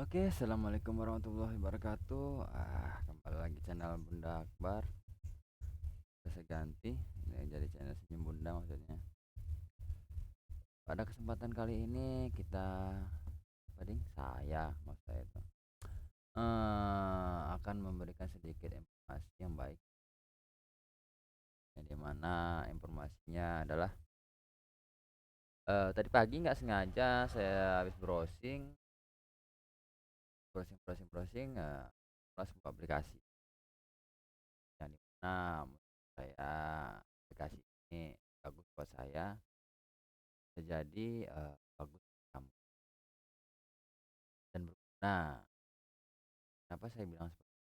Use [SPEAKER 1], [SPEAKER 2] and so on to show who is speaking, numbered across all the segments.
[SPEAKER 1] Oke, assalamualaikum warahmatullahi wabarakatuh. Kembali lagi channel Bunda Akbar. Saya ganti, ini jadi channel Senyum Bunda maksudnya. Pada kesempatan kali ini kita, maksud saya itu akan memberikan sedikit informasi yang baik. Yang dimana informasinya adalah tadi pagi nggak sengaja saya habis browsing, langsung ke aplikasi yang dimana menurut saya aplikasi ini bagus buat saya. Bisa jadi bagus buat kamu dan berguna. Kenapa saya bilang seperti itu?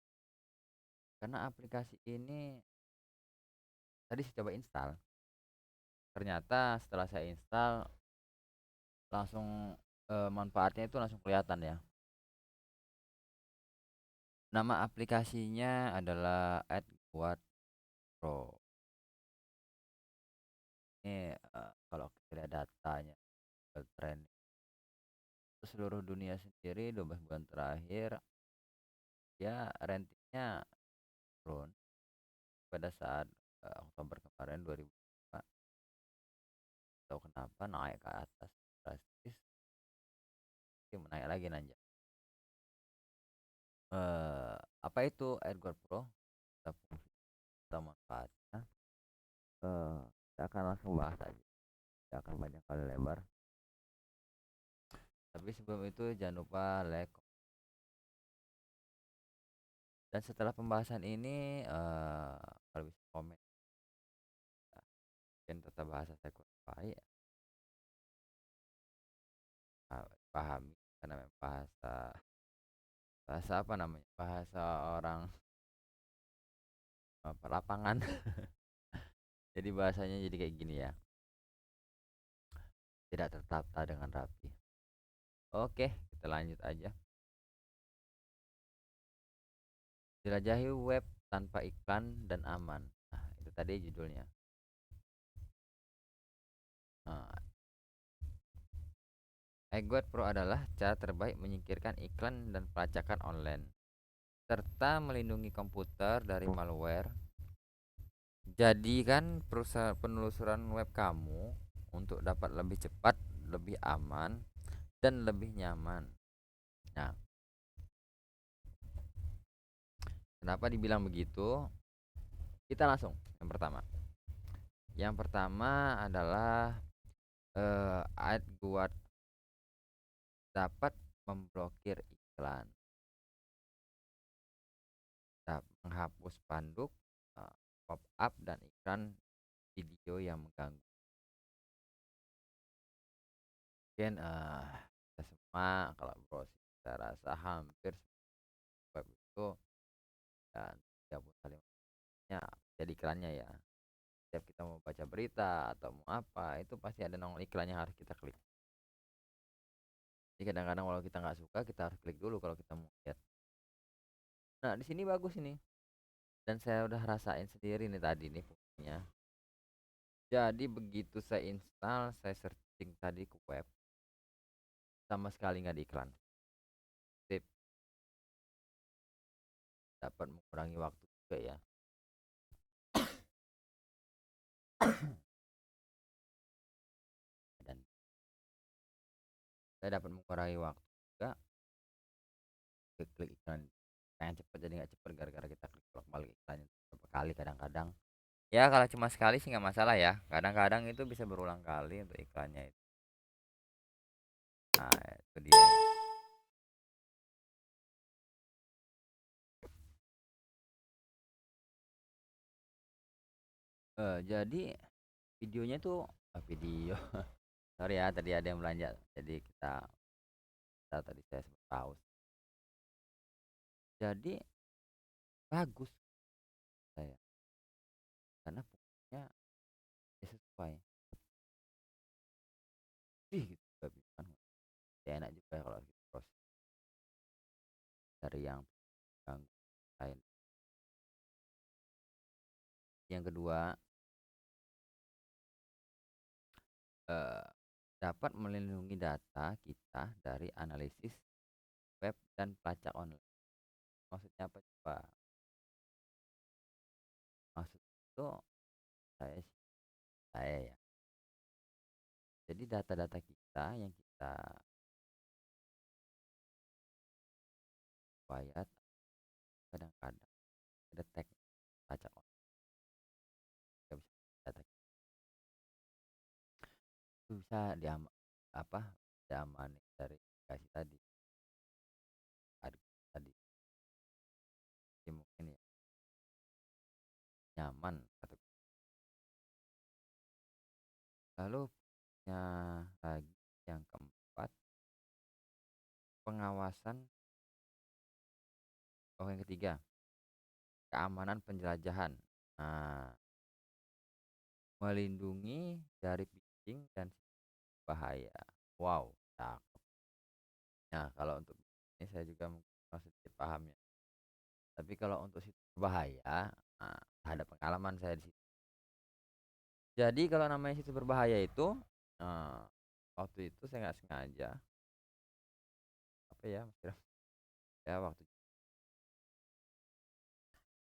[SPEAKER 1] Karena aplikasi ini tadi saya coba install. Ternyata setelah saya install langsung manfaatnya itu langsung kelihatan ya. Nama aplikasinya adalah AdWord Pro. Ini kalau kita lihat datanya trend seluruh dunia sendiri 12 bulan terakhir ya ratingnya turun pada saat Oktober kemarin 2005. Tahu kenapa naik ke atas drastis, mungkin naik lagi nanti. Apa itu AirGuard Pro? Kita fungsi kita manfaatnya. Kita akan langsung bahas aja. Tidak akan banyak kali lebar. Tapi sebelum itu jangan lupa like. Dan setelah pembahasan ini, kalau bisa komen, ya, mungkin tata bahasa saya kurang baik, pahami karena memang bahasa bahasa apa namanya bahasa orang lapangan. Jadi bahasanya jadi kayak gini ya, tidak tertata dengan rapi. Oke, kita lanjut aja. Jelajahi web tanpa iklan dan aman. Nah, itu tadi judulnya. Nah, iGuard Pro adalah cara terbaik menyingkirkan iklan dan pelacakan online, serta melindungi komputer dari malware. Jadikan penelusuran web kamu untuk dapat lebih cepat, lebih aman, dan lebih nyaman. Nah, kenapa dibilang begitu? Kita langsung yang pertama. Yang pertama adalah AdGuard dapat memblokir iklan, menghapus spanduk, pop-up dan iklan video yang mengganggu. Mungkin kita semua kalau browsing saya rasa hampir web itu dan setiap kalimatnya jadi iklannya ya. Setiap kita mau baca berita atau mau apa itu pasti ada nongol iklannya harus kita klik. Jadi kadang-kadang kalau kita nggak suka kita harus klik dulu kalau kita mau lihat. Nah di sini bagus ini dan saya udah rasain sendiri nih tadi nih fungsinya. Jadi begitu saya install, saya searching tadi ke web, sama sekali nggak ada iklan. Tip, dapat mengurangi waktu juga ya. Dan saya dapat mengurangi waktu juga, klik iklan pengen cepet jadi nggak cepet gara-gara kita klik bolak balik iklannya beberapa kali kadang-kadang. Ya kalau cuma sekali sih nggak masalah ya. Kadang-kadang itu bisa berulang kali untuk iklannya itu. Nah itu dia. Jadi videonya tuh video. Sorry ya tadi ada yang belanja. Jadi kita tadi saya sempat pause. Jadi bagus saya karena fungsinya ya sesuai. Gitu babi kan. Ya enak juga kalau kita cross dari yang ganggu lain. Yang kedua, eh, dapat melindungi data kita dari analisis web dan pelacak online. Maksudnya apa coba? Maksud itu saya sih saya ya. Jadi data-data kita yang kita bayar kadang-kadang ada tag pelacak online, nggak bisa data kita itu bisa apa, diamanin dari aplikasi tadi, tadi. Jadi mungkin ya nyaman atau lalu punya lagi yang keempat, pengawasan. Oh, yang ketiga, keamanan penjelajahan. Nah, melindungi dari phishing dan bahaya. Wow, cakep. Nah, kalau untuk ini saya juga mungkin masih sedikit paham ya. Tapi kalau untuk situs berbahaya, nah, ada pengalaman saya di situ. Jadi kalau namanya situs berbahaya itu, eh, waktu itu saya nggak sengaja, apa ya, ya waktu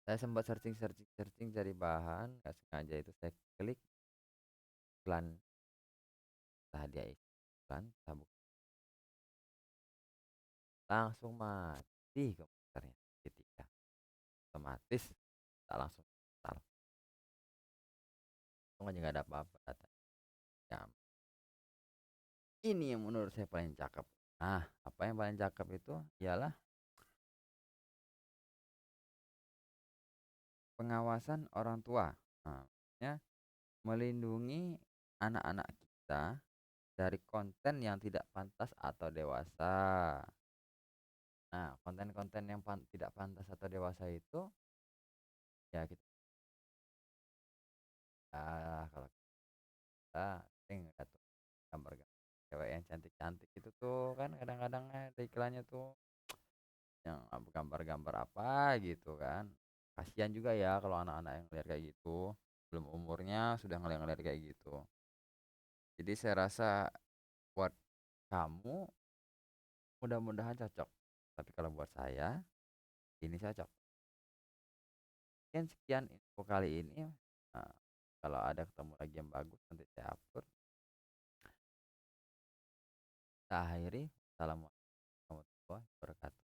[SPEAKER 1] saya sempat searching searching searching cari bahan, nggak sengaja itu saya klik iklan, entah dia iklan, entah langsung mati komputernya ketika otomatis tak langsung install, untung aja nggak ada apa-apa data ya. Ini yang menurut saya paling cakep. Nah, apa yang paling cakep itu ialah pengawasan orang tua. Nah, maksudnya melindungi anak-anak kita dari konten yang tidak pantas atau dewasa. Nah, konten-konten yang tidak pantas atau dewasa itu ya kita, kalau kita sering lihat tuh gambar-gambar cewek yang cantik-cantik itu tuh kan kadang-kadang ada iklannya tuh yang gambar-gambar apa gitu kan. Kasihan juga ya kalau anak-anak yang ngeliat kayak gitu, belum umurnya sudah ngeliat-ngeliat kayak gitu. Jadi saya rasa buat kamu mudah-mudahan cocok. Tapi kalau buat saya ini cocok. Mungkin sekian info kali ini. Nah, kalau ada ketemu lagi yang bagus nanti saya upload. Kita akhiri. Assalamualaikum warahmatullahi wabarakatuh.